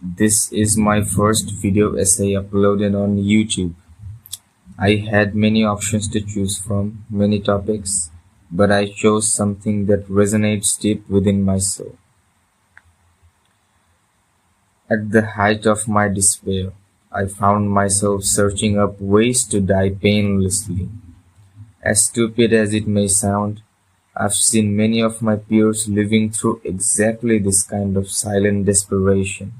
This is my first video essay uploaded on YouTube. I had many options to choose from, many topics, but I chose something that resonates deep within my soul. At the height of my despair, I found myself searching up ways to die painlessly. As stupid as it may sound, I've seen many of my peers living through exactly this kind of silent desperation.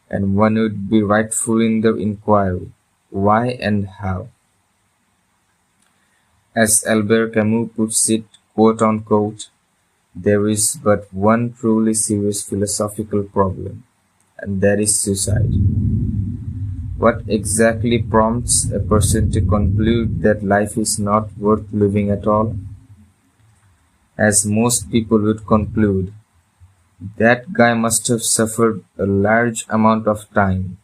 And one would be rightful in the inquiry, why and how? As Albert Camus puts it, quote unquote, there is but one truly serious philosophical problem, and that is suicide. What exactly prompts a person to conclude that life is not worth living at all? As most people would conclude, that guy must have suffered for a large amount of time.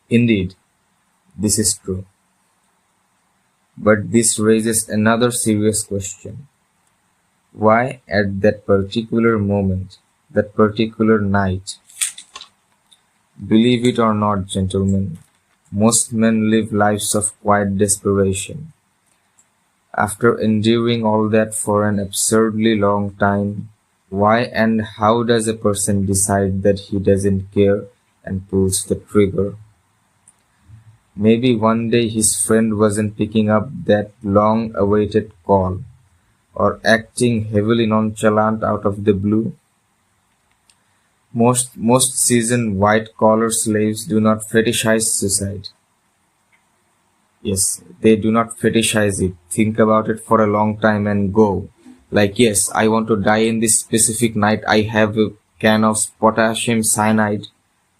Indeed, this is true. But this raises another serious question. Why at that particular moment, that particular night? Believe it or not, gentlemen, most men live lives of quiet desperation. After enduring all that for an absurdly long time, why and how does a person decide that he doesn't care and pulls the trigger? Maybe one day his friend wasn't picking up that long-awaited call, or acting heavily nonchalant out of the blue. Most seasoned white-collar slaves do not fetishize suicide. Yes, they do not fetishize it, think about it for a long time and go. Like, yes, I want to die in this specific night. I have a can of potassium cyanide.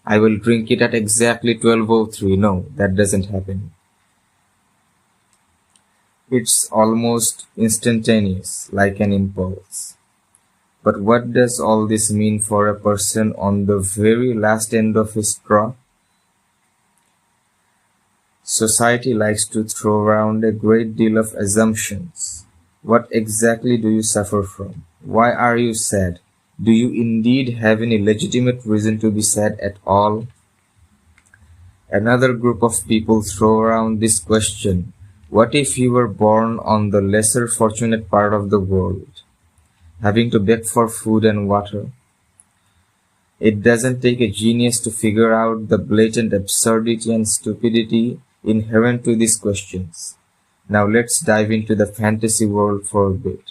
I will drink it at exactly 12:03. No, that doesn't happen. It's almost instantaneous, like an impulse. But what does all this mean for a person on the very last end of his straw? Society likes to throw around a great deal of assumptions. What exactly do you suffer from? Why are you sad? Do you indeed have any legitimate reason to be sad at all? Another group of people throw around this question. What if you were born on the lesser fortunate part of the world, having to beg for food and water? It doesn't take a genius to figure out the blatant absurdity and stupidity inherent to these questions. Now let's dive into the fantasy world for a bit.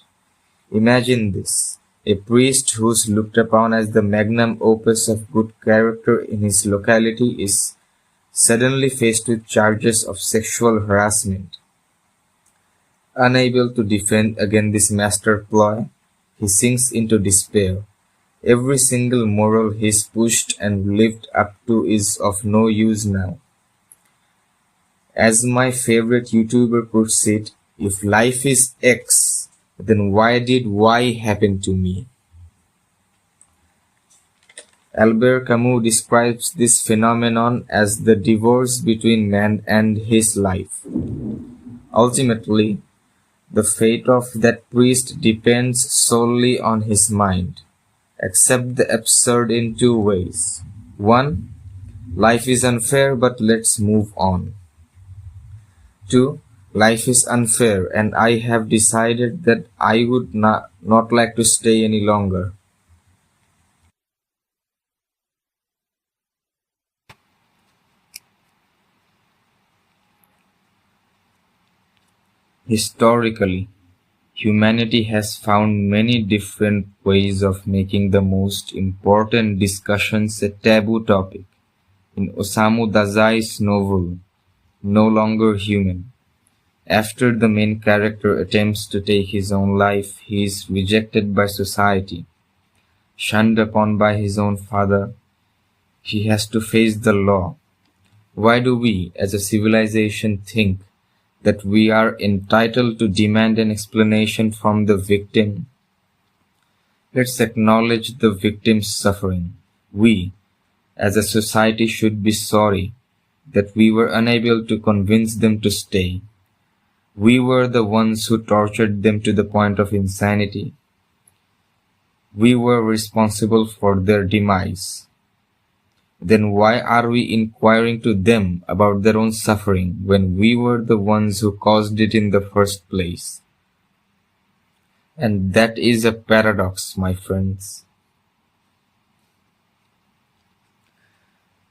Imagine this. A priest who's looked upon as the magnum opus of good character in his locality is suddenly faced with charges of sexual harassment. Unable to defend against this master ploy, he sinks into despair. Every single moral he's pushed and lived up to is of no use now. As my favorite YouTuber puts it, if life is X, then why did Y happen to me? Albert Camus describes this phenomenon as the divorce between man and his life. Ultimately, the fate of that priest depends solely on his mind. Accept the absurd in two ways. One, life is unfair, but let's move on. 2. Life is unfair and I have decided that I would not like to stay any longer. Historically, humanity has found many different ways of making the most important discussions a taboo topic. In Osamu Dazai's novel, No Longer Human, after the main character attempts to take his own life, he is rejected by society. Shunned upon by his own father, he has to face the law. Why do we, as a civilization, think that we are entitled to demand an explanation from the victim? Let's acknowledge the victim's suffering. We, as a society, should be sorry that we were unable to convince them to stay. We were the ones who tortured them to the point of insanity. We were responsible for their demise. Then why are we inquiring to them about their own suffering when we were the ones who caused it in the first place? And that is a paradox, my friends.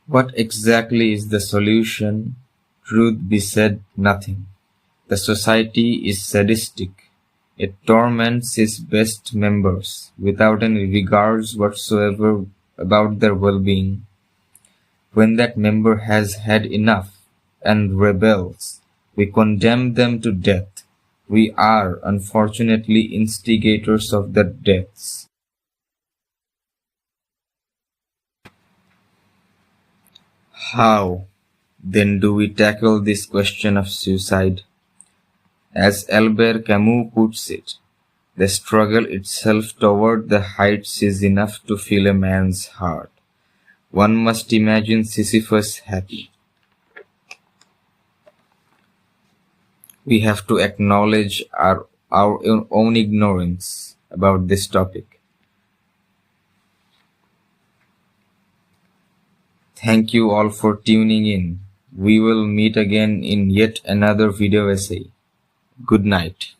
What exactly is the solution? Truth be said, nothing. The society is sadistic. It torments its best members without any regards whatsoever about their well-being. When that member has had enough and rebels, we condemn them to death. We are, unfortunately, instigators of their deaths. How, then, do we tackle this question of suicide? As Albert Camus puts it, the struggle itself toward the heights is enough to fill a man's heart. One must imagine Sisyphus happy. We have to acknowledge our own ignorance about this topic. Thank you all for tuning in. We will meet again in yet another video essay. Good night.